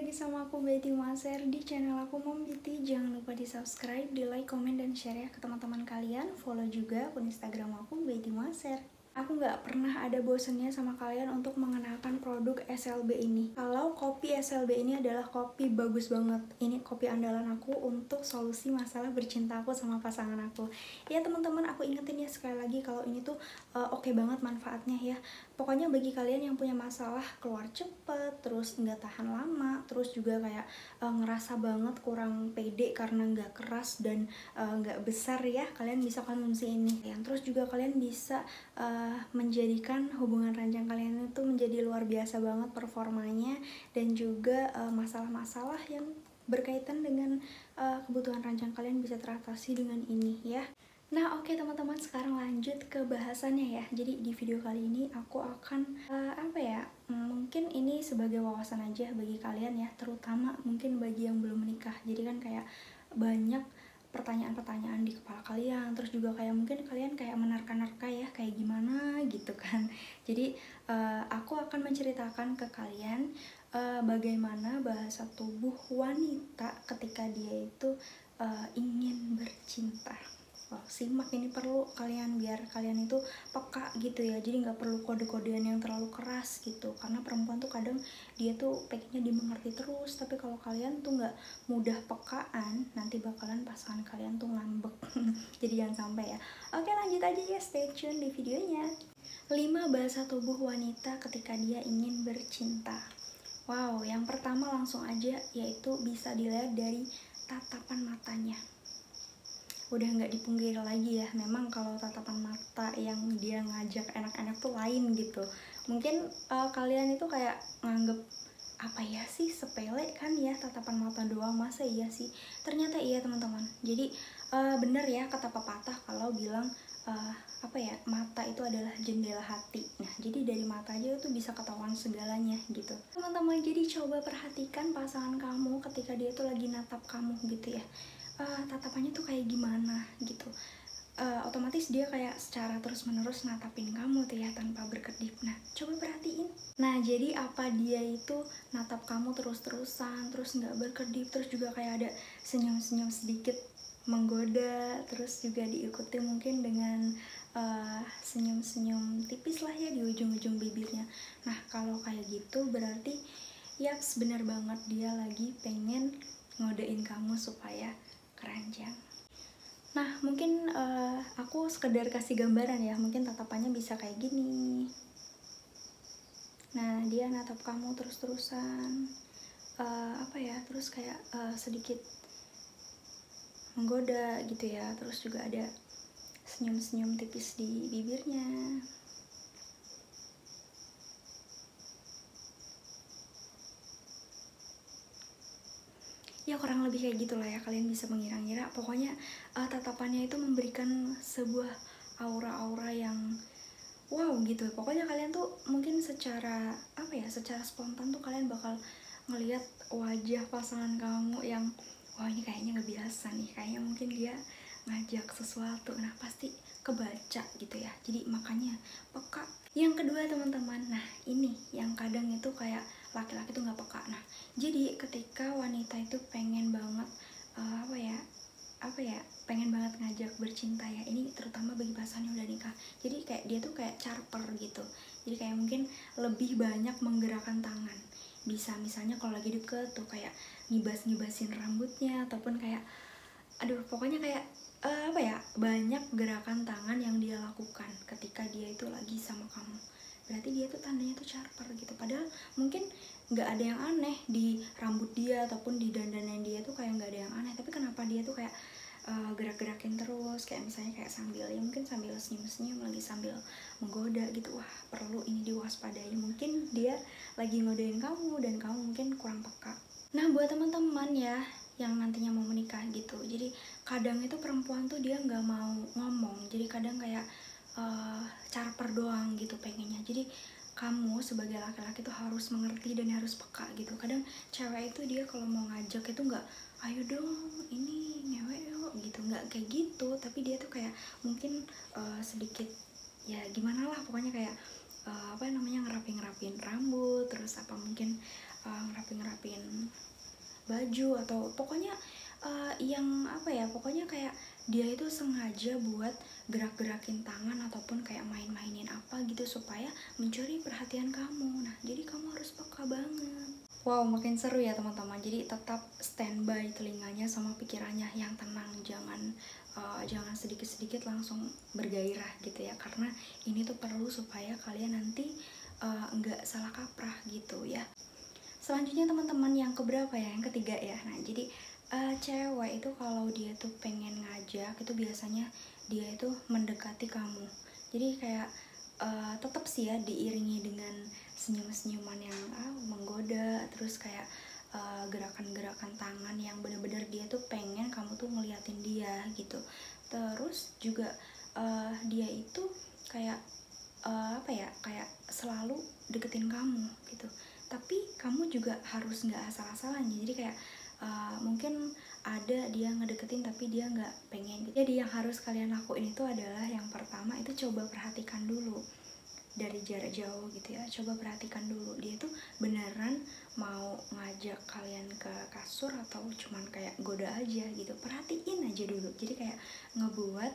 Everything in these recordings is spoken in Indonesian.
lagi sama aku Betty Maser di channel aku Mom Beauty. Jangan lupa di subscribe, di like, komen, dan share ya ke teman-teman kalian. Follow juga akun Instagram aku Betty Maser. Aku nggak pernah ada bosennya sama kalian untuk mengenalkan produk SLB ini. Kalau kopi SLB ini adalah kopi bagus banget. Ini kopi andalan aku untuk solusi masalah bercinta aku sama pasangan aku. Ya teman-teman, aku ingetin ya sekali lagi kalau ini tuh oke banget manfaatnya ya. Pokoknya bagi kalian yang punya masalah keluar cepet, terus nggak tahan lama, terus juga kayak ngerasa banget kurang pede karena nggak keras dan nggak besar ya, kalian bisa konsumsi ini. Terus juga kalian bisa menjadikan hubungan ranjang kalian itu menjadi luar biasa banget performanya, dan juga masalah-masalah yang berkaitan dengan kebutuhan ranjang kalian bisa teratasi dengan ini ya. Nah oke teman-teman, sekarang lanjut ke bahasannya ya. Jadi di video kali ini aku akan mungkin ini sebagai wawasan aja bagi kalian ya, terutama mungkin bagi yang belum menikah. Jadi kan kayak banyak pertanyaan-pertanyaan di kepala kalian, terus juga kayak mungkin kalian kayak menerka-nerka ya kayak gimana gitu kan. Jadi aku akan menceritakan ke kalian bagaimana bahasa tubuh wanita ketika dia itu ingin bercinta. Wow, simak, ini perlu kalian biar kalian itu peka gitu ya. Jadi nggak perlu kode-kodean yang terlalu keras gitu, karena perempuan tuh kadang dia tuh pengennya dimengerti terus, tapi kalau kalian tuh nggak mudah pekaan, nanti bakalan pasangan kalian tuh ngambek. Jadi jangan sampai ya. Oke, lanjut aja ya, stay tune di videonya. 5 bahasa tubuh wanita ketika dia ingin bercinta. Wow, yang pertama langsung aja, yaitu bisa dilihat dari tatapan matanya. Udah nggak dipungkiri lagi ya, memang kalau tatapan mata yang dia ngajak enak-enak tuh lain gitu. Mungkin kalian itu kayak nganggep apa ya sih, sepele kan ya, tatapan mata doang, masa iya sih? Ternyata iya teman-teman. Jadi bener ya kata pepatah kalau bilang mata itu adalah jendela hati. Nah jadi dari mata aja tuh bisa ketahuan segalanya gitu teman-teman. Jadi coba perhatikan pasangan kamu ketika dia tuh lagi natap kamu gitu ya. Tatapannya tuh kayak gimana gitu. Otomatis dia kayak secara terus-menerus natapin kamu tuh ya tanpa berkedip. Nah coba perhatiin. Nah jadi apa dia itu natap kamu terus-terusan, terus nggak berkedip, terus juga kayak ada senyum-senyum sedikit menggoda, terus juga diikuti mungkin dengan senyum-senyum tipis lah ya di ujung-ujung bibirnya. Nah kalau kayak gitu berarti yaps, bener banget dia lagi pengen ngodein kamu supaya keranjang. Nah mungkin aku sekedar kasih gambaran ya, mungkin tatapannya bisa kayak gini. Nah dia natap kamu terus-terusan, terus kayak sedikit menggoda gitu ya, terus juga ada senyum-senyum tipis di bibirnya. Ya kurang lebih kayak gitulah ya, kalian bisa mengira-ngira. Pokoknya tatapannya itu memberikan sebuah aura-aura yang wow gitu. Pokoknya kalian tuh mungkin secara secara spontan tuh kalian bakal ngelihat wajah pasangan kamu yang wah ini kayaknya nggak biasa nih, kayaknya mungkin dia ngajak sesuatu. Nah pasti kebaca gitu ya, jadi makanya peka. Yang kedua teman-teman, nah ini yang kadang itu kayak laki-laki tuh nggak peka. Nah jadi ketika wanita itu pengen banget pengen banget ngajak bercinta ya, ini terutama bagi pasangan yang udah nikah. Jadi kayak dia tuh kayak charper gitu, jadi kayak mungkin lebih banyak menggerakkan tangan. Bisa misalnya kalau lagi deket tuh kayak ngibas-ngibasin rambutnya, ataupun kayak pokoknya kayak banyak gerakan tangan yang dia lakukan ketika dia itu lagi sama kamu. Berarti dia tuh tandanya tuh charper gitu. Padahal mungkin nggak ada yang aneh di rambut dia ataupun di dandanan dia tuh, kayak nggak ada yang aneh, tapi kenapa dia tuh kayak gerak-gerakin terus, kayak misalnya kayak sambil ya mungkin sambil senyum-senyum, lagi sambil menggoda gitu. Wah perlu ini diwaspadai, mungkin dia lagi ngodain kamu dan kamu mungkin kurang peka. Nah buat teman-teman ya yang nantinya mau menikah gitu, jadi kadang itu perempuan tuh dia nggak mau ngomong, jadi kadang kayak charper doang gitu pengennya. Jadi kamu sebagai laki-laki tuh harus mengerti dan harus peka gitu. Kadang cewek itu dia kalau mau ngajak itu nggak ayo dong ini ngewe yuk gitu, nggak kayak gitu, tapi dia tuh kayak mungkin sedikit ya gimana lah, pokoknya kayak ngerapin rambut, terus mungkin ngerapin baju atau pokoknya yang apa ya, pokoknya kayak dia itu sengaja buat gerak-gerakin tangan ataupun kayak main-mainin apa gitu supaya mencuri perhatian kamu. Nah, jadi kamu harus peka banget. Wow, makin seru ya teman-teman. Jadi tetap standby telinganya sama pikirannya yang tenang, jangan sedikit-sedikit langsung bergairah gitu ya, karena ini tuh perlu supaya kalian nanti nggak salah kaprah gitu ya. Selanjutnya teman-teman, yang keberapa ya? Yang ketiga ya. Nah, jadi cewek itu kalau dia tuh pengen ngajak itu biasanya dia itu mendekati kamu. Jadi kayak tetap sih ya diiringi dengan senyum-senyuman yang menggoda, terus kayak gerakan-gerakan tangan yang benar-benar dia tuh pengen kamu tuh ngeliatin dia gitu. Terus juga dia itu kayak apa ya, kayak selalu deketin kamu gitu. Tapi kamu juga harus nggak asal-asalan. Jadi kayak mungkin ada dia ngedeketin tapi dia nggak pengen. Jadi yang harus kalian lakuin itu adalah yang pertama itu coba perhatikan dulu dari jarak jauh gitu ya. Coba perhatikan dulu dia tuh beneran mau ngajak kalian ke kasur atau cuman kayak goda aja gitu. Perhatiin aja dulu. Jadi kayak ngebuat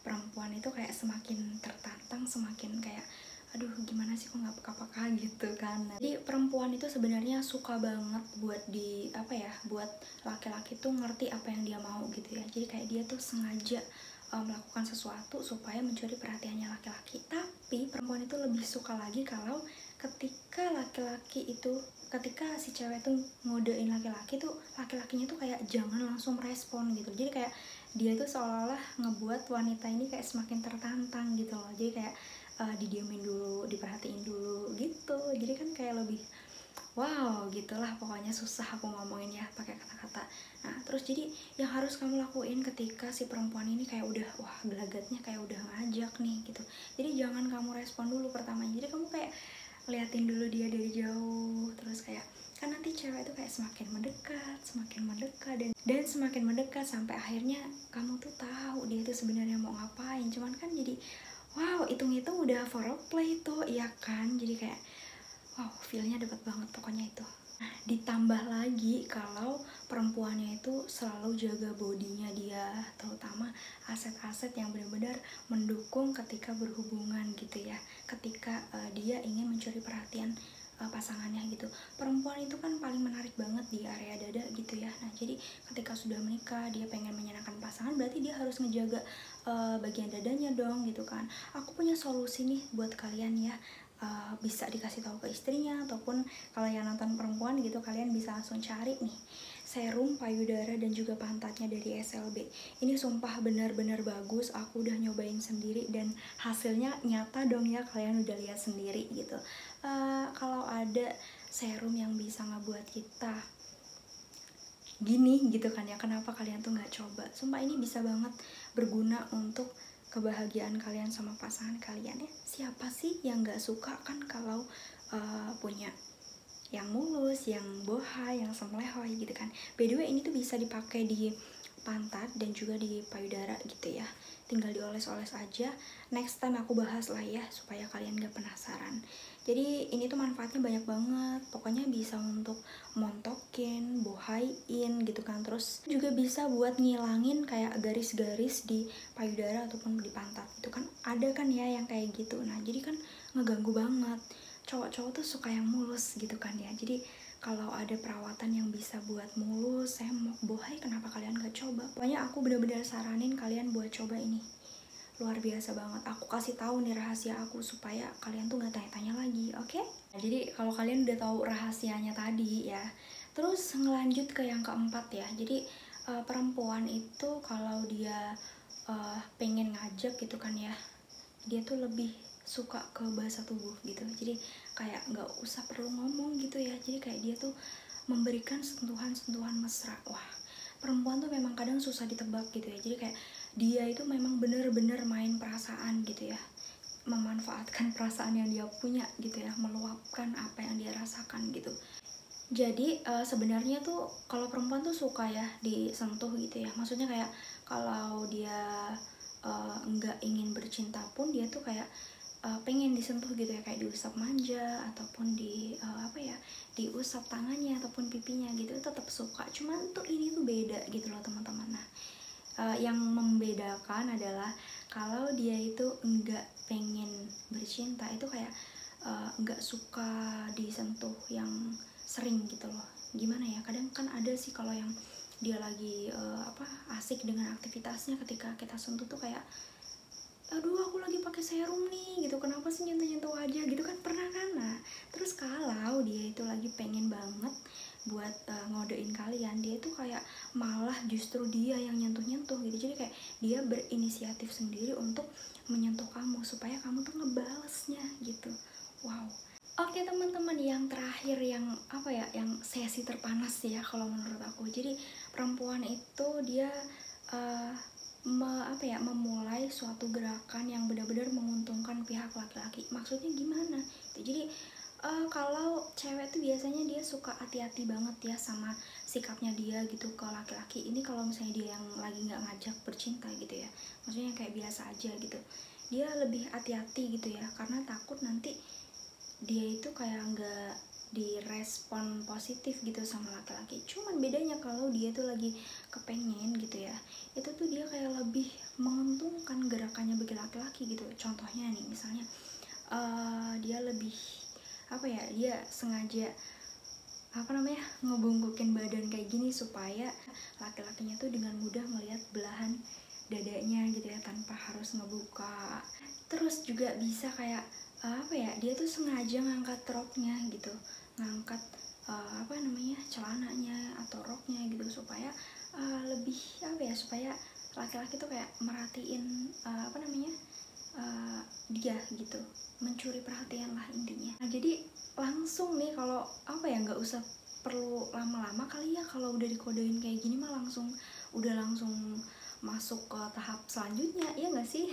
perempuan itu kayak semakin tertantang, semakin kayak aduh gimana sih kok nggak peka-peka gitu kan. Jadi perempuan itu sebenarnya suka banget buat buat laki-laki tuh ngerti apa yang dia mau gitu ya. Jadi kayak dia tuh sengaja melakukan sesuatu supaya mencuri perhatiannya laki-laki. Tapi perempuan itu lebih suka lagi kalau ketika si cewek tuh ngodein laki-laki tuh, laki-lakinya tuh kayak jangan langsung respon gitu. Jadi kayak dia tuh seolah-olah ngebuat wanita ini kayak semakin tertantang gitu loh. Jadi kayak didiamin dulu, diperhatiin dulu gitu. Jadi kan kayak lebih wow gitulah, pokoknya susah aku ngomongin ya pakai kata-kata. Nah terus jadi yang harus kamu lakuin ketika si perempuan ini kayak udah wah gelagatnya kayak udah ngajak nih gitu. Jadi jangan kamu respon dulu pertamanya. Jadi kamu kayak liatin dulu dia dari jauh, terus kayak kan nanti cewek itu kayak semakin mendekat dan semakin mendekat sampai akhirnya kamu tuh tahu dia itu sebenarnya mau ngapain. Cuman kan jadi wow, hitung-hitung udah foreplay tuh, iya kan? Jadi kayak wow, feel-nya dapet banget pokoknya itu. Nah, ditambah lagi kalau perempuannya itu selalu jaga bodinya dia, terutama aset-aset yang benar-benar mendukung ketika berhubungan gitu ya. Ketika dia ingin mencuri perhatian pasangannya gitu. Perempuan itu kan paling menarik banget di area dada gitu ya. Nah, jadi ketika sudah menikah, dia pengen menyenangkan pasangan, berarti dia harus ngejaga bagian dadanya dong gitu kan. Aku punya solusi nih buat kalian ya. Bisa dikasih tahu ke istrinya, ataupun kalau yang nonton perempuan gitu kalian bisa langsung cari nih serum payudara dan juga pantatnya dari SLB. Ini sumpah benar-benar bagus, aku udah nyobain sendiri dan hasilnya nyata dong ya, kalian udah lihat sendiri gitu. Kalau ada serum yang bisa ngebuat kita gini gitu kan ya, kenapa kalian tuh nggak coba? Sumpah ini bisa banget berguna untuk kebahagiaan kalian sama pasangan kalian ya. Siapa sih yang nggak suka kan kalau punya yang mulus, yang bohai, yang semlehoi gitu kan. By the way ini tuh bisa dipakai di pantat dan juga di payudara gitu ya. Tinggal dioles-oles aja. Next time aku bahas lah ya supaya kalian gak penasaran. Jadi ini tuh manfaatnya banyak banget. Pokoknya bisa untuk montokin, bohain gitu kan. Terus juga bisa buat ngilangin kayak garis-garis di payudara ataupun di pantat. Itu kan ada kan ya yang kayak gitu. Nah jadi kan ngeganggu banget. Cowok-cowok tuh suka yang mulus gitu kan ya. Jadi kalau ada perawatan yang bisa buat mulus, semok, bohai, kenapa kalian gak coba? Pokoknya aku bener-bener saranin kalian buat coba ini. Luar biasa banget. Aku kasih tahu nih rahasia aku supaya kalian tuh gak tanya-tanya lagi, oke? Nah, jadi kalau kalian udah tahu rahasianya tadi ya, terus ngelanjut ke yang keempat ya. Jadi perempuan itu kalau dia pengen ngajak gitu kan ya, dia tuh lebih suka ke bahasa tubuh gitu. Jadi kayak nggak usah perlu ngomong gitu ya. Jadi kayak dia tuh memberikan sentuhan-sentuhan mesra. Wah, perempuan tuh memang kadang susah ditebak gitu ya. Jadi kayak dia itu memang bener-bener main perasaan gitu ya, memanfaatkan perasaan yang dia punya gitu ya, meluapkan apa yang dia rasakan gitu. Jadi sebenarnya tuh kalau perempuan tuh suka ya disentuh gitu ya. Maksudnya kayak kalau dia nggak ingin bercinta pun dia tuh kayak pengen disentuh gitu ya, kayak diusap manja ataupun diusap tangannya ataupun pipinya gitu tetap suka. Cuman tuh ini tuh beda gitu loh teman-teman. Nah, yang membedakan adalah kalau dia itu enggak pengen bercinta itu kayak enggak suka disentuh yang sering gitu loh. Gimana ya, kadang kan ada sih kalau yang dia lagi asik dengan aktivitasnya, ketika kita sentuh tuh kayak aduh aku lagi pakai serum nih gitu, kenapa sih nyentuh-nyentuh aja gitu kan, pernah kan. Nah terus kalau dia itu lagi pengen banget buat ngodein kalian, dia itu kayak malah justru dia yang nyentuh-nyentuh gitu. Jadi kayak dia berinisiatif sendiri untuk menyentuh kamu supaya kamu tuh ngebalesnya gitu. Wow. Oke teman-teman, yang terakhir yang yang sesi terpanas ya kalau menurut aku. Jadi perempuan itu dia memulai suatu gerakan yang benar-benar menguntungkan pihak laki-laki. Maksudnya gimana? Jadi kalau cewek tuh biasanya dia suka hati-hati banget ya sama sikapnya dia gitu ke laki-laki. Ini kalau misalnya dia yang lagi nggak ngajak bercinta gitu ya, maksudnya kayak biasa aja gitu, dia lebih hati-hati gitu ya, karena takut nanti dia itu kayak nggak direspon positif gitu sama laki-laki. Cuman bedanya kalau dia tuh lagi kepengen gitu ya, itu tuh dia kayak lebih menguntungkan gerakannya bagi laki-laki gitu. Contohnya nih misalnya dia lebih dia sengaja ngebungkukin badan kayak gini supaya laki-lakinya tuh dengan mudah melihat belahan dadanya gitu ya, tanpa harus ngebuka. Terus juga bisa kayak dia tuh sengaja ngangkat roknya gitu, ngangkat celananya atau roknya gitu, supaya lebih supaya laki-laki tuh kayak merhatiin dia gitu, mencuri perhatian lah intinya. Nah jadi langsung nih, kalau nggak usah perlu lama-lama kali ya, kalau udah dikodein kayak gini mah langsung masuk ke tahap selanjutnya, iya nggak sih?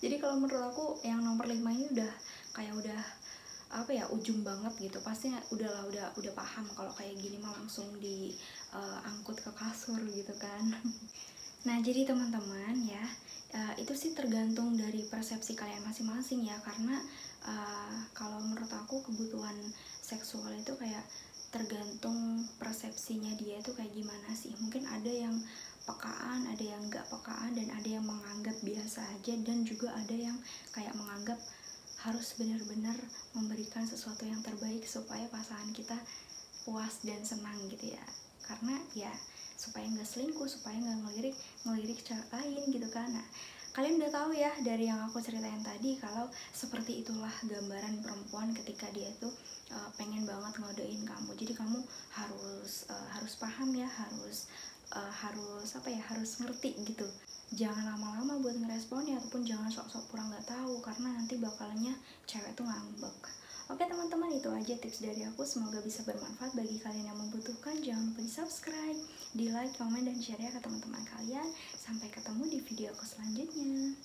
Jadi kalau menurut aku yang nomor 5 ini udah ujung banget gitu, pasti udah paham kalau kayak gini mah langsung diangkut ke kasur gitu kan. Nah jadi teman-teman ya, itu sih tergantung dari persepsi kalian masing-masing ya, karena kalau menurut aku kebutuhan seksual itu kayak tergantung persepsinya dia itu kayak gimana sih. Mungkin ada yang pekaan, ada yang nggak pekaan, dan ada yang menganggap biasa aja, dan juga ada yang kayak menganggap harus benar-benar memberikan sesuatu yang terbaik supaya pasangan kita puas dan senang gitu ya, karena ya supaya nggak selingkuh, supaya nggak ngelirik cewek lain gitu kan. Nah kalian udah tahu ya dari yang aku ceritain tadi, kalau seperti itulah gambaran perempuan ketika dia tuh pengen banget ngodein kamu. Jadi kamu harus paham ya, harus ngerti gitu. Jangan lama-lama buat ngeresponnya, ataupun jangan sok-sok pura nggak tahu, karena nanti bakalannya cewek tuh ngambek. Oke teman-teman, itu aja tips dari aku, semoga bisa bermanfaat bagi kalian yang membutuhkan. Jangan lupa di subscribe, di like, komen, dan share ya ke teman-teman kalian. Sampai ketemu di video aku selanjutnya.